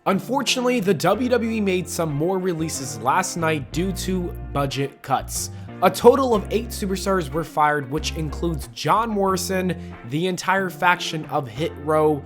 Unfortunately, the WWE made some more releases last night due to budget cuts. A total of 8 superstars were fired, which includes John Morrison, the entire faction of Hit Row,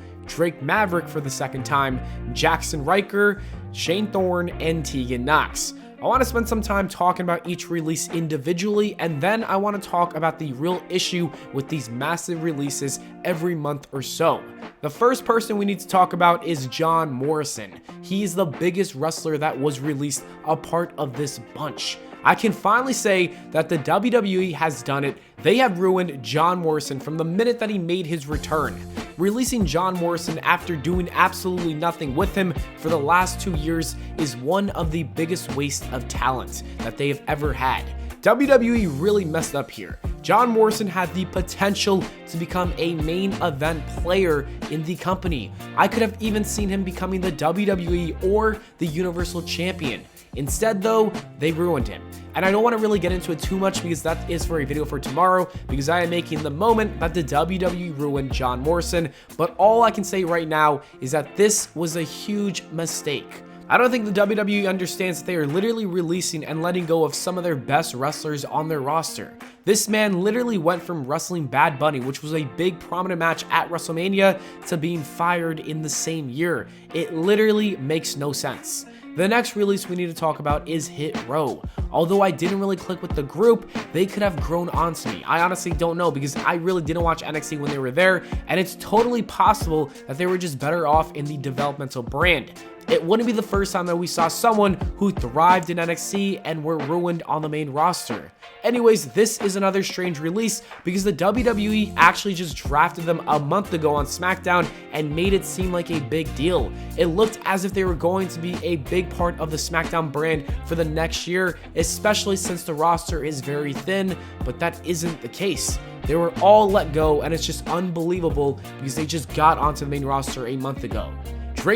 Maverick for the second time, Jaxson Ryker, Thorne, and Tegan Nox. I want to spend some time talking about each release individually, and then I want to talk about the real issue with these massive releases every month or so. The first person we need to talk about is John Morrison. He's the biggest wrestler that was released a part of this bunch. I can finally say that the WWE has done it. They have ruined John Morrison from the minute that he made his return. Releasing John Morrison after doing absolutely nothing with him for the last 2 years is one of the biggest wastes of talent that they have ever had. WWE really messed up here. John Morrison had the potential to become a main event player in the company. I could have even seen him becoming the WWE or the Universal Champion. Instead though, they ruined him. And I don't want to really get into it too much because that is for a video for tomorrow, because I am making the moment that the WWE ruined John Morrison. But all I can say right now is that this was a huge mistake. I don't think the WWE understands that they are literally releasing and letting go of some of their best wrestlers on their roster. This man literally went from wrestling Bad Bunny, which was a big prominent match at WrestleMania, to being fired in the same year. It literally makes no sense. The next release we need to talk about is Hit Row. Although I didn't really click with the group, they could have grown onto me. I honestly don't know because I really didn't watch NXT when they were there, and it's totally possible that they were just better off in the developmental brand. It wouldn't be the first time that we saw someone who thrived in NXT and were ruined on the main roster. Anyways, this is another strange release because the WWE actually just drafted them a month ago on SmackDown and made it seem like a big deal. It looked as if they were going to be a big part of the SmackDown brand for the next year, especially since the roster is very thin, but that isn't the case. They were all let go, and it's just unbelievable because they just got onto the main roster a month ago.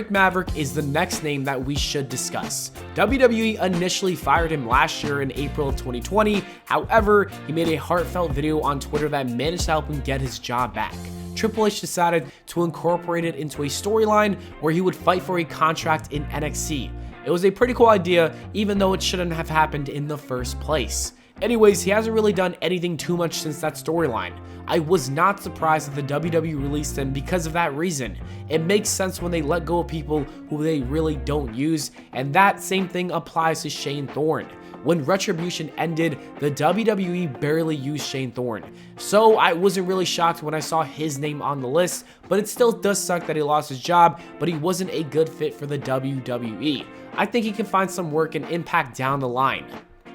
Maverick is the next name that we should discuss. WWE initially fired him last year in April of 2020. However, he made a heartfelt video on Twitter that managed to help him get his job back. Triple H decided to incorporate it into a storyline where he would fight for a contract in NXT. It was a pretty cool idea, even though it shouldn't have happened in the first place. Anyways, he hasn't really done anything too much since that storyline. I was not surprised that the WWE released him because of that reason. It makes sense when they let go of people who they really don't use, and that same thing applies to Thorne. When Retribution ended, the WWE barely used Thorne. So I wasn't really shocked when I saw his name on the list, but it still does suck that he lost his job, but he wasn't a good fit for the WWE. I think he can find some work and impact down the line.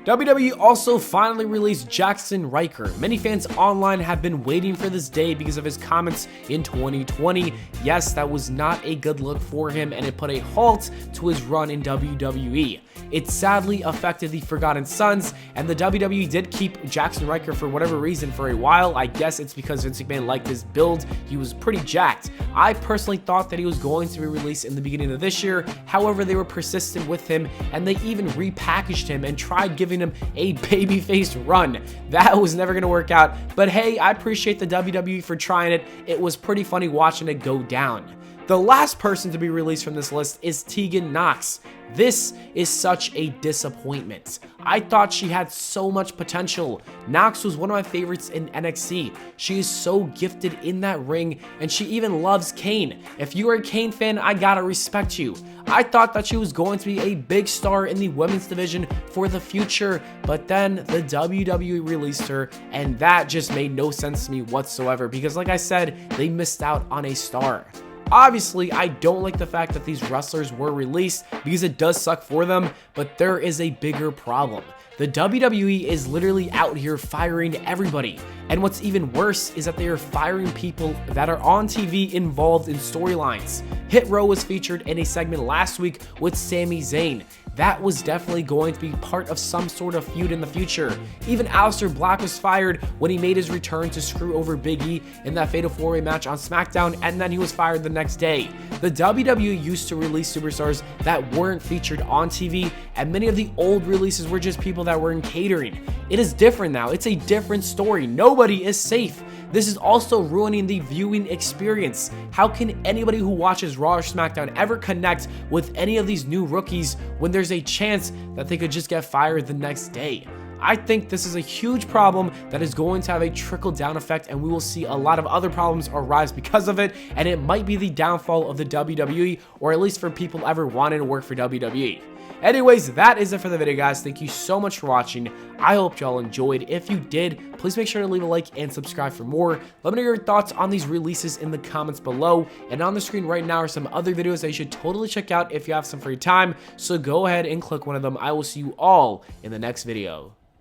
WWE also finally released Jaxson Ryker. Many fans online have been waiting for this day because of his comments in 2020. Yes, that was not a good look for him, and it put a halt to his run in WWE. It sadly affected the Forgotten Sons, and the WWE did keep Jaxson Ryker for whatever reason for a while. I guess it's because Vince McMahon liked his build. He was pretty jacked. I personally thought that he was going to be released in the beginning of this year. However, they were persistent with him, and they even repackaged him and tried giving him a babyface run. That was never going to work out, but hey, I appreciate the WWE for trying it. It was pretty funny watching it go down. The last person to be released from this list is Tegan Nox. This is such a disappointment. I thought she had so much potential. Nox was one of my favorites in NXT. She is so gifted in that ring, and she even loves Kane. If you are a Kane fan, I gotta respect you. I thought that she was going to be a big star in the women's division for the future, but then the WWE released her, and that just made no sense to me whatsoever because, like I said, they missed out on a star. Obviously, I don't like the fact that these wrestlers were released because it does suck for them, but there is a bigger problem. The WWE is literally out here firing everybody. And what's even worse is that they are firing people that are on TV involved in storylines. Hit Row was featured in a segment last week with Sami Zayn. That was definitely going to be part of some sort of feud in the future. Even Aleister Black was fired when he made his return to screw over Big E in that Fatal 4-Way match on SmackDown, and then he was fired the next day. The WWE used to release superstars that weren't featured on TV, and many of the old releases were just people that were in catering. It is different now. It's a different story. Nobody is safe. This is also ruining the viewing experience. How can anybody who watches Raw or SmackDown ever connect with any of these new rookies when there's a chance that they could just get fired the next day? I think this is a huge problem that is going to have a trickle-down effect, and we will see a lot of other problems arise because of it, and it might be the downfall of the WWE, or at least for people ever wanting to work for WWE. Anyways, that is it for the video, guys. Thank you so much for watching. I hope y'all enjoyed. If you did, please make sure to leave a like and subscribe for more. Let me know your thoughts on these releases in the comments below. And on the screen right now are some other videos that you should totally check out if you have some free time. So go ahead and click one of them. I will see you all in the next video.